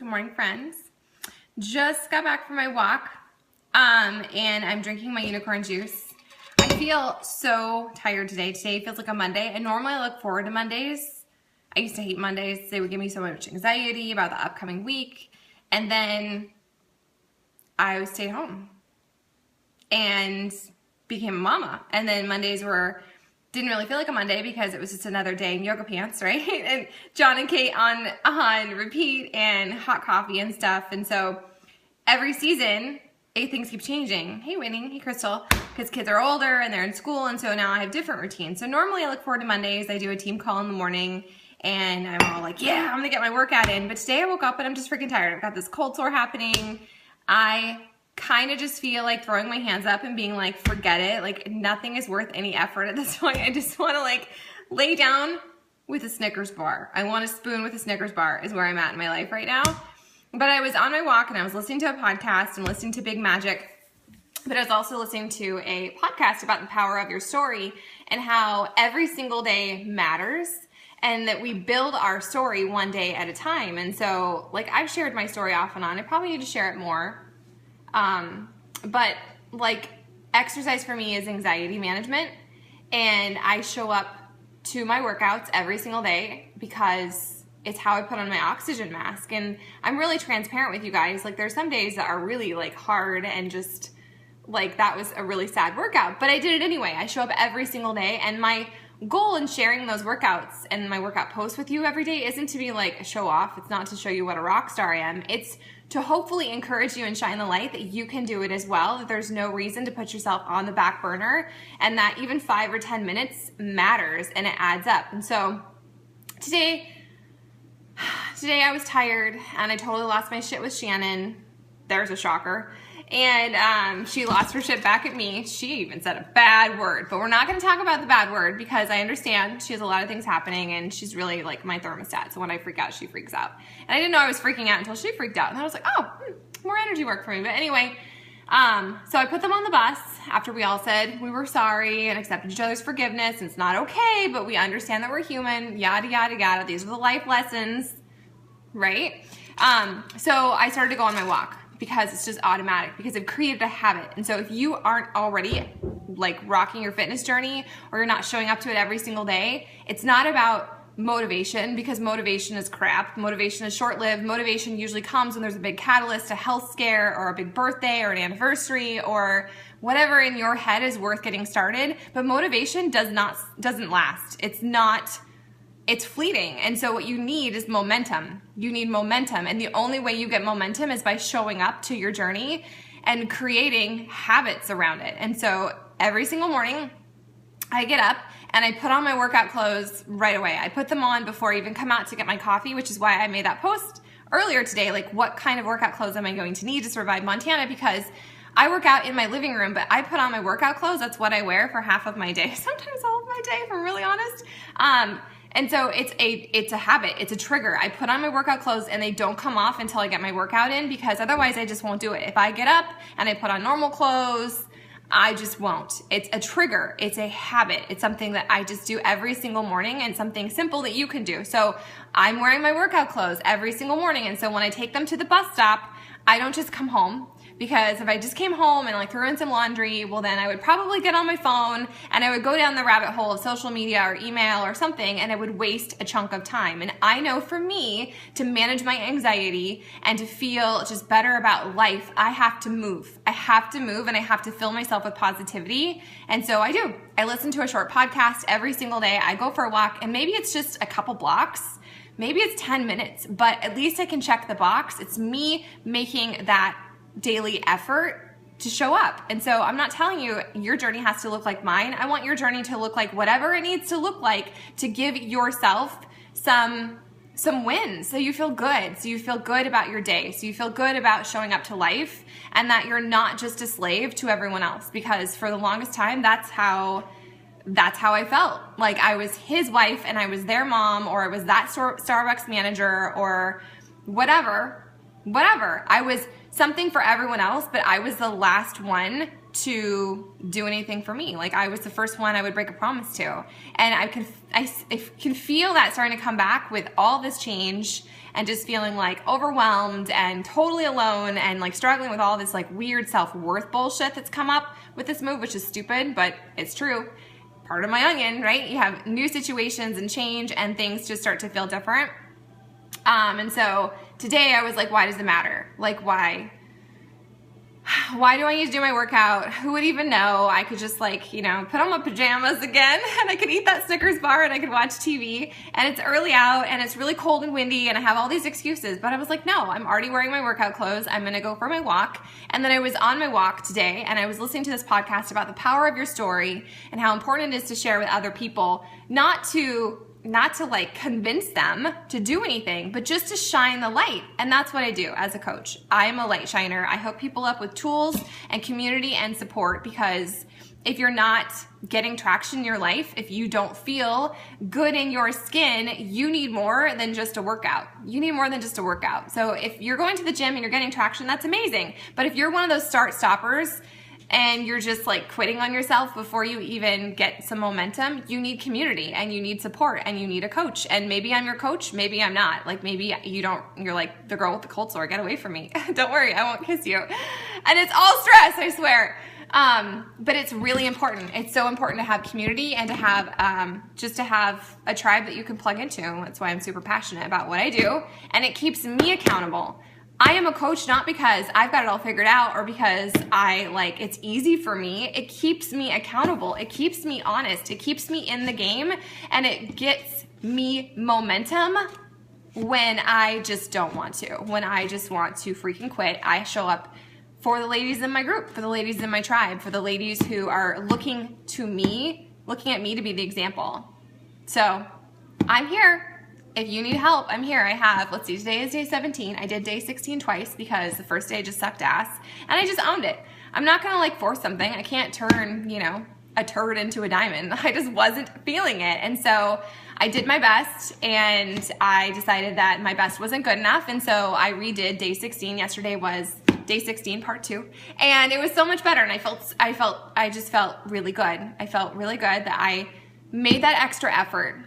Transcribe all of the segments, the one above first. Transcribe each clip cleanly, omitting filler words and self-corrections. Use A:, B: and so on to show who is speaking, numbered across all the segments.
A: Good morning, friends. Just got back from my walk, and I'm drinking my unicorn juice. I feel so tired today. Today feels like a Monday, and normally I look forward to Mondays. I used to hate Mondays. They would give me so much anxiety about the upcoming week, and then I stayed home and became a mama. And then Mondays didn't really feel like a Monday because it was just another day in yoga pants, right? And John and Kate on repeat and hot coffee and stuff. And so every season, things keep changing. Hey, Winnie. Hey, Crystal. Because kids are older and they're in school. And so now I have different routines. So normally I look forward to Mondays. I do a team call in the morning and I'm all like, yeah, I'm going to get my workout in. But today I woke up and I'm just freaking tired. I've got this cold sore happening. I kind of just feel like throwing my hands up and being like, forget it. Like nothing is worth any effort at this point. I just want to like lay down with a Snickers bar. I want a spoon with a Snickers bar is where I'm at in my life right now. But I was on my walk and I was listening to a podcast and listening to Big Magic. But I was also listening to a podcast about the power of your story and how every single day matters and that we build our story one day at a time. And so like I've shared my story off and on. I probably need to share it more. But like exercise for me is anxiety management, and I show up to my workouts every single day because it's how I put on my oxygen mask. And I'm really transparent with you guys. Like there's some days that are really like hard and just like that was a really sad workout, but I did it anyway. I show up every single day, and my goal in sharing those workouts and my workout posts with you every day isn't to be like a show off. It's not to show you what a rock star I am. It's to hopefully encourage you and shine the light that you can do it as well, that there's no reason to put yourself on the back burner, and that even 5 or 10 minutes matters and it adds up. And so today I was tired and I totally lost my shit with Shannon. There's a shocker. And she lost her shit back at me. She even said a bad word, but we're not going to talk about the bad word because I understand she has a lot of things happening and she's really like my thermostat. So when I freak out, she freaks out. And I didn't know I was freaking out until she freaked out. And I was like, oh, more energy work for me. But anyway, so I put them on the bus after we all said we were sorry and accepted each other's forgiveness. And it's not okay, but we understand that we're human, yada, yada, yada. These are the life lessons, right? So I started to go on my walk, because it's just automatic, because I've created a habit. And so if you aren't already like rocking your fitness journey, or you're not showing up to it every single day, it's not about motivation, because motivation is crap. Motivation is short-lived. Motivation usually comes when there's a big catalyst, a health scare, or a big birthday, or an anniversary, or whatever in your head is worth getting started. But motivation doesn't last. It's fleeting. And so what you need is momentum. You need momentum. And the only way you get momentum is by showing up to your journey and creating habits around it. And so every single morning I get up and I put on my workout clothes right away. I put them on before I even come out to get my coffee, which is why I made that post earlier today. Like, what kind of workout clothes am I going to need to survive Montana? Because I work out in my living room, but I put on my workout clothes. That's what I wear for half of my day. Sometimes all of my day, if I'm really honest. And so it's a habit, it's a trigger. I put on my workout clothes and they don't come off until I get my workout in, because otherwise I just won't do it. If I get up and I put on normal clothes, I just won't. It's a trigger, it's a habit. It's something that I just do every single morning, and something simple that you can do. So I'm wearing my workout clothes every single morning, and so when I take them to the bus stop, I don't just come home. Because if I just came home and like threw in some laundry, well then I would probably get on my phone and I would go down the rabbit hole of social media or email or something, and I would waste a chunk of time. And I know for me to manage my anxiety and to feel just better about life, I have to move. I have to move, and I have to fill myself with positivity. And so I do. I listen to a short podcast every single day. I go for a walk, and maybe it's just a couple blocks. Maybe it's 10 minutes, but at least I can check the box. It's me making that daily effort to show up. And so I'm not telling you your journey has to look like mine. I want your journey to look like whatever it needs to look like to give yourself some wins, so you feel good. So you feel good about your day. So you feel good about showing up to life, and that you're not just a slave to everyone else. Because for the longest time, that's how I felt. Like I was his wife and I was their mom, or I was that Starbucks manager, or whatever. I was something for everyone else, but I was the last one to do anything for me. Like I was the first one I would break a promise to. And I can feel that starting to come back with all this change and just feeling like overwhelmed and totally alone and like struggling with all this like weird self-worth bullshit that's come up with this move, which is stupid, but it's true. Part of my onion, right? You have new situations and change and things just start to feel different. And so today I was like, why does it matter? Like why do I need to do my workout? Who would even know? I could just like, you know, put on my pajamas again and I could eat that Snickers bar and I could watch TV and it's early out and it's really cold and windy and I have all these excuses. But I was like, no, I'm already wearing my workout clothes. I'm going to go for my walk. And then I was on my walk today and I was listening to this podcast about the power of your story and how important it is to share with other people, not to like convince them to do anything, but just to shine the light. And that's what I do as a coach. I am a light shiner. I hook people up with tools and community and support, because if you're not getting traction in your life, if you don't feel good in your skin, you need more than just a workout. You need more than just a workout. So if you're going to the gym and you're getting traction, that's amazing. But if you're one of those start stoppers and you're just like quitting on yourself before you even get some momentum, you need community and you need support and you need a coach. And maybe I'm your coach, maybe I'm not. Like maybe you're like the girl with the cold sore, get away from me. Don't worry, I won't kiss you. And it's all stress, I swear. But it's really important. It's so important to have community and to have, just to have a tribe that you can plug into. That's why I'm super passionate about what I do. And it keeps me accountable. I am a coach not because I've got it all figured out or because it's easy for me. It keeps me accountable. It keeps me honest. It keeps me in the game and it gets me momentum when I just don't want to. When I just want to freaking quit, I show up for the ladies in my group, for the ladies in my tribe, for the ladies who are looking at me to be the example. So I'm here. If you need help, I'm here. I have, let's see, today is day 17. I did day 16 twice because the first day just sucked ass and I just owned it. I'm not going to like force something. I can't turn, you know, a turd into a diamond. I just wasn't feeling it. And so I did my best and I decided that my best wasn't good enough. And so I redid day 16. Yesterday was day 16, part 2. And it was so much better. And I just felt really good. I felt really good that I made that extra effort.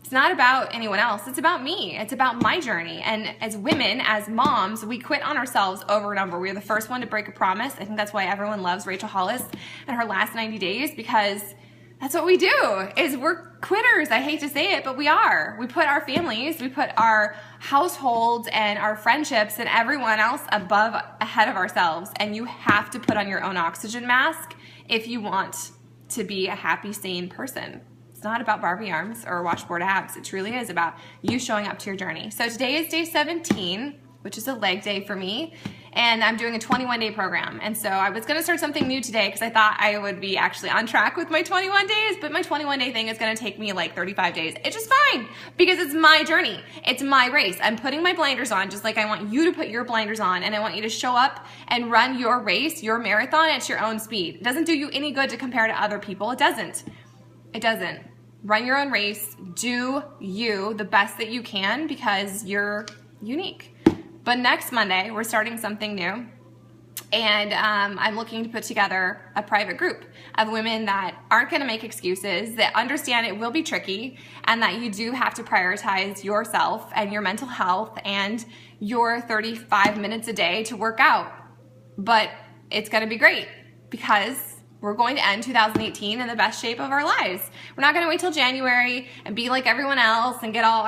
A: It's not about anyone else. It's about me. It's about my journey. And as women, as moms, we quit on ourselves over and over. We're the first one to break a promise. I think that's why everyone loves Rachel Hollis and her last 90 days, because that's what we do, is we're quitters. I hate to say it, but we are. We put our families, we put our households and our friendships and everyone else ahead of ourselves. And you have to put on your own oxygen mask if you want to be a happy, sane person. It's not about Barbie arms or washboard abs. It truly is about you showing up to your journey. So today is day 17, which is a leg day for me. And I'm doing a 21-day program. And so I was going to start something new today because I thought I would be actually on track with my 21 days, but my 21-day thing is going to take me like 35 days. It's just fine because it's my journey. It's my race. I'm putting my blinders on just like I want you to put your blinders on, and I want you to show up and run your race, your marathon at your own speed. It doesn't do you any good to compare to other people. It doesn't. It doesn't. Run your own race. Do you the best that you can because you're unique. But next Monday, we're starting something new. And I'm looking to put together a private group of women that aren't going to make excuses, that understand it will be tricky, and that you do have to prioritize yourself and your mental health and your 35 minutes a day to work out. But it's going to be great because we're going to end 2018 in the best shape of our lives. We're not going to wait till January and be like everyone else and get all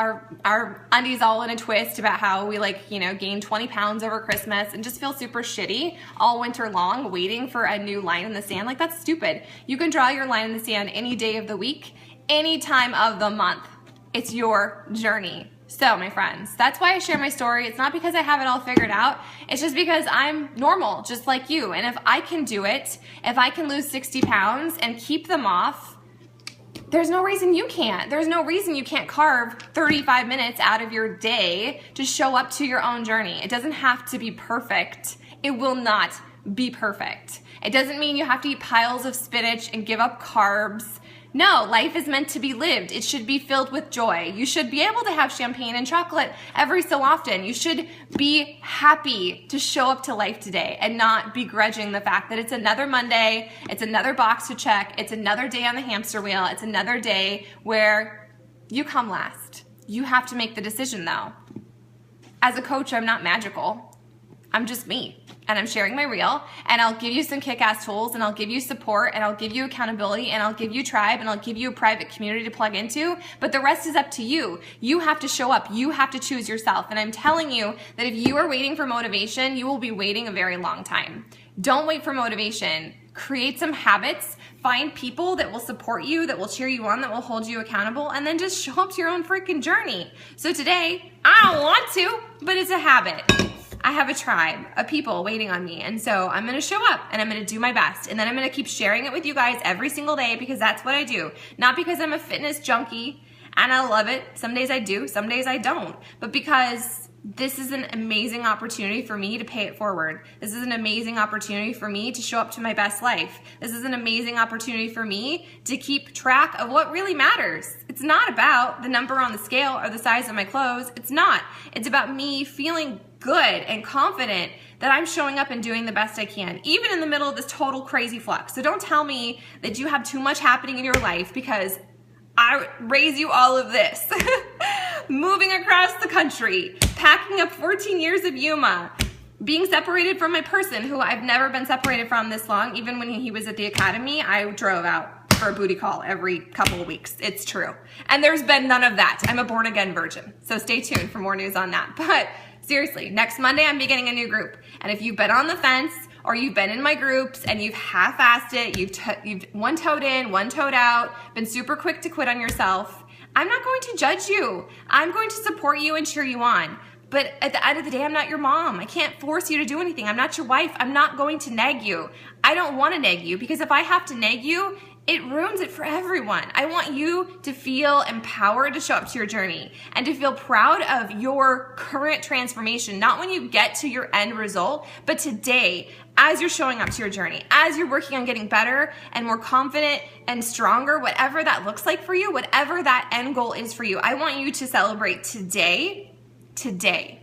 A: our undies all in a twist about how we gained 20 pounds over Christmas and just feel super shitty all winter long waiting for a new line in the sand. Like, that's stupid. You can draw your line in the sand any day of the week, any time of the month. It's your journey. So, my friends, that's why I share my story. It's not because I have it all figured out. It's just because I'm normal, just like you. And if I can do it, if I can lose 60 pounds and keep them off, there's no reason you can't. There's no reason you can't carve 35 minutes out of your day to show up to your own journey. It doesn't have to be perfect. It will not be perfect. It doesn't mean you have to eat piles of spinach and give up carbs. No, life is meant to be lived. It should be filled with joy. You should be able to have champagne and chocolate every so often. You should be happy to show up to life today and not begrudging the fact that it's another Monday, it's another box to check, it's another day on the hamster wheel, it's another day where you come last. You have to make the decision though. As a coach, I'm not magical. I'm just me. And I'm sharing my reel, and I'll give you some kick-ass tools, and I'll give you support, and I'll give you accountability, and I'll give you tribe, and I'll give you a private community to plug into, but the rest is up to you. You have to show up. You have to choose yourself, and I'm telling you that if you are waiting for motivation, you will be waiting a very long time. Don't wait for motivation. Create some habits, find people that will support you, that will cheer you on, that will hold you accountable, and then just show up to your own freaking journey. So today, I don't want to, but it's a habit. I have a tribe of people waiting on me, and so I'm gonna show up and I'm gonna do my best, and then I'm gonna keep sharing it with you guys every single day because that's what I do. Not because I'm a fitness junkie and I love it. Some days I do, some days I don't, but because this is an amazing opportunity for me to pay it forward. This is an amazing opportunity for me to show up to my best life. This is an amazing opportunity for me to keep track of what really matters. It's not about the number on the scale or the size of my clothes. It's not. It's about me feeling good and confident that I'm showing up and doing the best I can, even in the middle of this total crazy flux. So don't tell me that you have too much happening in your life because I raise you all of this. Moving across the country, packing up 14 years of Yuma, being separated from my person who I've never been separated from this long. Even when he was at the academy, I drove out for a booty call every couple of weeks. It's true. And there's been none of that. I'm a born again virgin. So stay tuned for more news on that. But seriously, next Monday I'm beginning a new group. And if you've been on the fence or you've been in my groups and you've half-assed it, you've one toed in, one toed out, been super quick to quit on yourself, I'm not going to judge you. I'm going to support you and cheer you on. But at the end of the day, I'm not your mom. I can't force you to do anything. I'm not your wife. I'm not going to nag you. I don't want to nag you because if I have to nag you, it ruins it for everyone. I want you to feel empowered to show up to your journey and to feel proud of your current transformation, not when you get to your end result, but today, as you're showing up to your journey, as you're working on getting better and more confident and stronger, whatever that looks like for you, whatever that end goal is for you, I want you to celebrate today,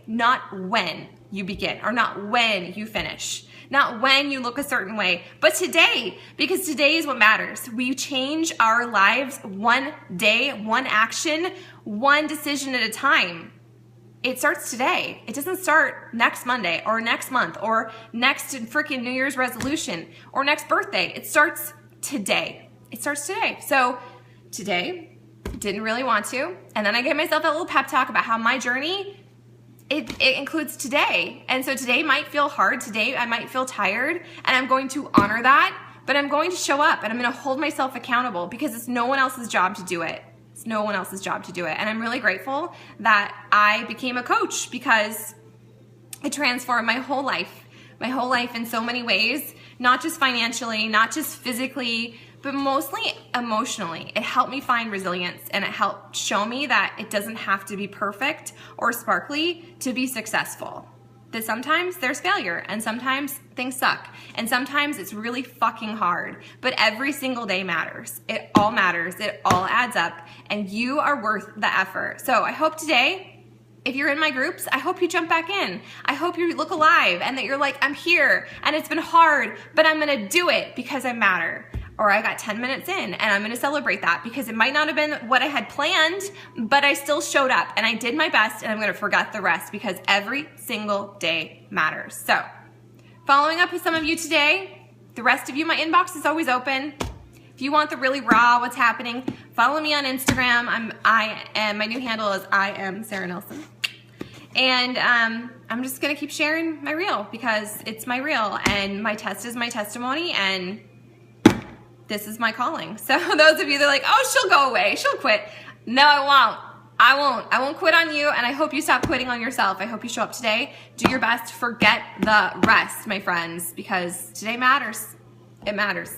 A: not when you begin or not when you finish. Not when you look a certain way, but today, because today is what matters. We change our lives one day, one action, one decision at a time. It starts today. It doesn't start next Monday or next month or next freaking New Year's resolution or next birthday. It starts today. It starts today. So today, didn't really want to. And then I gave myself a little pep talk about how my journey it includes today. And so today might feel hard. Today I might feel tired and I'm going to honor that, but I'm going to show up and I'm going to hold myself accountable because it's no one else's job to do it. It's no one else's job to do it. And I'm really grateful that I became a coach because it transformed my whole life in so many ways, not just financially, not just physically, but mostly emotionally. It helped me find resilience and it helped show me that it doesn't have to be perfect or sparkly to be successful. That sometimes there's failure and sometimes things suck and sometimes it's really fucking hard, but every single day matters. It all matters. It all adds up and you are worth the effort. So I hope today, if you're in my groups, I hope you jump back in. I hope you look alive and that you're like, I'm here and it's been hard, but I'm gonna do it because I matter. Or I got 10 minutes in and I'm gonna celebrate that because it might not have been what I had planned, but I still showed up and I did my best and I'm gonna forget the rest because every single day matters. So, following up with some of you today, the rest of you, my inbox is always open. If you want the really raw what's happening, follow me on Instagram. My new handle is I am Sarah Nelson. And I'm just gonna keep sharing my reel because it's my reel and my test is my testimony and this is my calling. So those of you that are like, oh, she'll go away, she'll quit. No, I won't. I won't quit on you and I hope you stop quitting on yourself. I hope you show up today, do your best, forget the rest, my friends, because today matters. It matters.